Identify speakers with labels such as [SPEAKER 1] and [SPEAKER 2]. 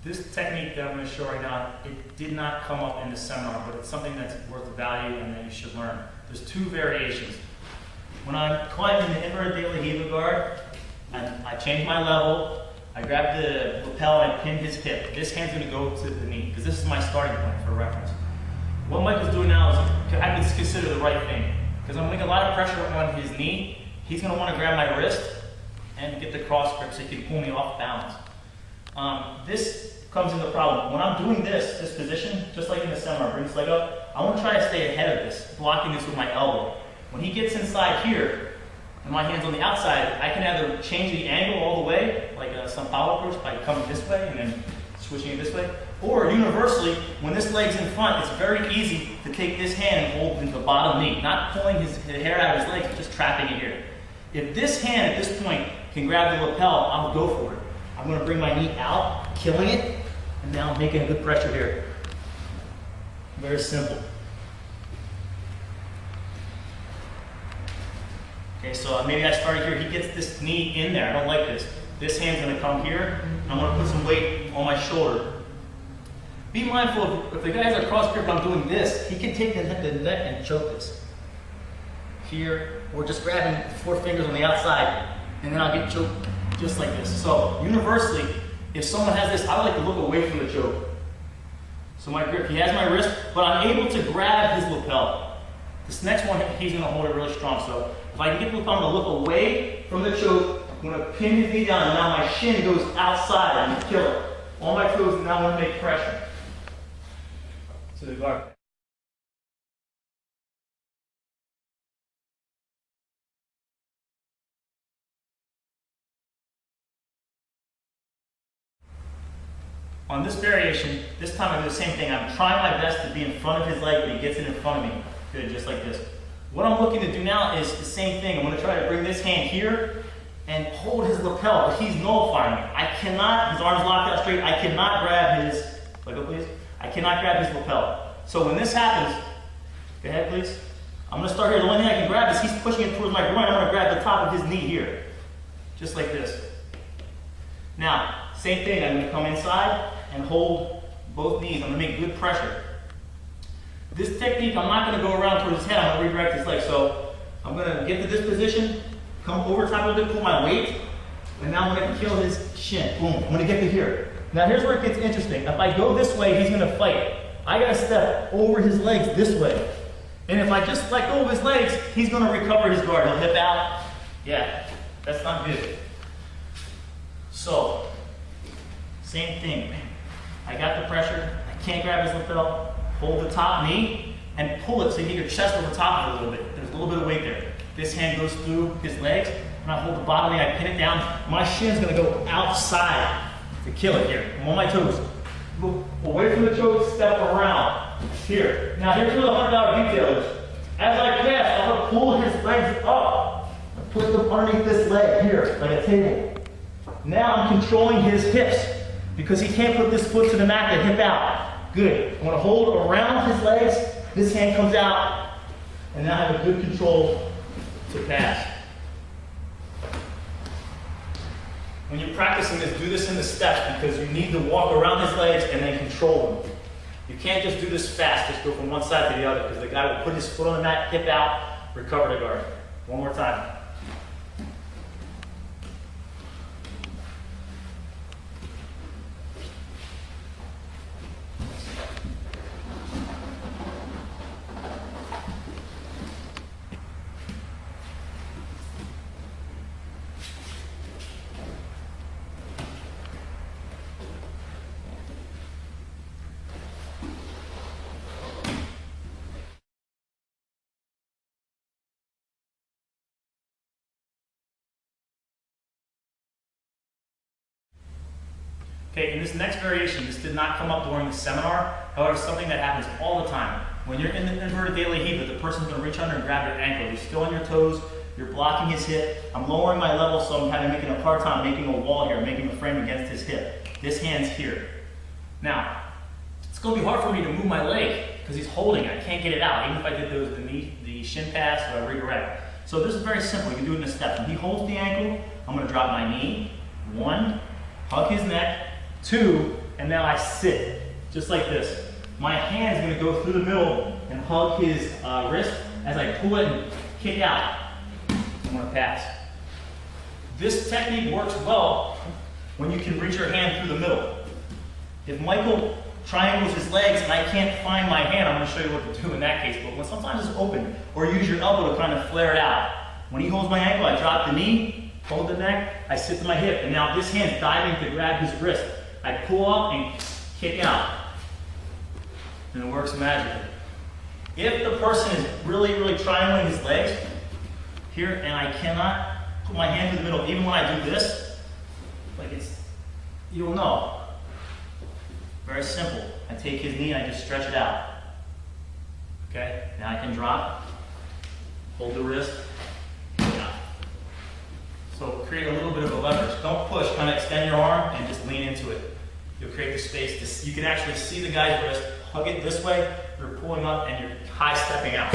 [SPEAKER 1] This technique that I'm going to show right now, it did not come up in the seminar, but it's something that's worth value and that you should learn. There's two variations. When I'm climbing the inverted daily healer guard, and I change my level, I grab the lapel and I pin his hip. This hand's going to go to the knee, because this is my starting point for reference. What Michael's doing now is, I would consider the right thing, because I'm putting a lot of pressure on his knee. He's going to want to grab my wrist and get the cross grip so he can pull me off balance. This comes into problem. When I'm doing this position, just like in the seminar, bring his leg up, I want to try to stay ahead of this, blocking this with my elbow. When he gets inside here, and my hand's on the outside, I can either change the angle all the way, like some Paulo approach, by coming this way and then switching it this way. Or universally, when this leg's in front, it's very easy to take this hand and hold into the bottom knee, not pulling his hair out of his legs, just trapping it here. If this hand at this point can grab the lapel, I'll go for it. I'm going to bring my knee out, killing it, and now I'm making a good pressure here. Very simple. Okay, so maybe I started here. He gets this knee in there. I don't like this. This hand's going to come here. I'm going to put some weight on my shoulder. Be mindful of, if the guy has a cross grip and I'm doing this, he can take the neck and choke this. Here, or just grabbing 4 fingers on the outside, and then I'll get choked just like this. So universally, if someone has this, I like to look away from the choke. So my grip, he has my wrist, but I'm able to grab his lapel. This next one, he's going to hold it really strong. So if I can get the lapel, I'm going to look away from the choke. I'm going to pin his knee down, and now my shin goes outside and kill it. On my toes, and now I'm going to make pressure to the guard. On this variation, this time I do the same thing. I'm trying my best to be in front of his leg, but he gets it in front of me. Good, just like this. What I'm looking to do now is the same thing. I'm going to try to bring this hand here and hold his lapel, but he's nullifying it. I cannot, his arm's locked out straight, I cannot grab his, let go please. I cannot grab his lapel. So when this happens, go ahead please. I'm going to start here. The only thing I can grab is he's pushing it towards my groin. I'm going to grab the top of his knee here, just like this. Now, same thing, I'm going to come inside and hold both knees. I'm going to make good pressure. This technique, I'm not going to go around towards his head. I'm going to redirect his leg. So I'm going to get to this position, come over top of it, pull my weight, and now I'm going to kill his shin. Boom. I'm going to get to here. Now here's where it gets interesting. If I go this way, he's going to fight. I got to step over his legs this way. And if I just let go of his legs, he's going to recover his guard. He'll hip out. Yeah, that's not good. So, same thing. I got the pressure. I can't grab his lapel. Hold the top knee and pull it so you get your chest over the top of it a little bit. There's a little bit of weight there. This hand goes through his legs, and I hold the bottom knee. I pin it down. My shin's going to go outside to kill it here. I'm on my toes. Go away from the toes, step around. Here. Now here's where the $100 detail is. As I pass, I'm going to pull his legs up and put them underneath this leg here, like a table. Now I'm controlling his hips because he can't put this foot to the mat and hip out. Good. I'm going to hold around his legs. This hand comes out, and now I have a good control to pass. When you're practicing this, do this in the steps because you need to walk around his legs and then control them. You can't just do this fast, just go from one side to the other because the guy will put his foot on the mat, hip out, recover the guard. One more time. Okay, in this next variation, this did not come up during the seminar. However, it's something that happens all the time. When you're in the inverted daily healer, the person's going to reach under and grab your ankle. You're still on your toes. You're blocking his hip. I'm lowering my level, so I'm kind of making a hard time making a wall here, making a frame against his hip. This hand's here. Now, it's going to be hard for me to move my leg because he's holding it. I can't get it out, even if I did the shin pass or redirect. So this is very simple. You can do it in a step. When he holds the ankle, I'm going to drop my knee. 1, hug his neck. 2, and now I sit, just like this. My hand's gonna go through the middle and hug his wrist as I pull it and kick out. I'm gonna pass. This technique works well when you can reach your hand through the middle. If Michael triangles his legs and I can't find my hand, I'm gonna show you what to do in that case. But when sometimes it's open, or use your elbow to kind of flare it out. When he holds my ankle, I drop the knee, hold the neck, I sit to my hip, and now this hand's diving to grab his wrist. I pull up and kick out. And it works magically. If the person is really, really triangling his legs here, and I cannot put my hand in the middle, even when I do this, like you'll know. Very simple. I take his knee and I just stretch it out. Okay? Now I can drop, hold the wrist, kick out. So create a little bit of a leverage. Don't push, kind of extend your arm and just lean into it. You'll create the space. You can actually see the guy's wrist, hug it this way, you're pulling up and you're high stepping out.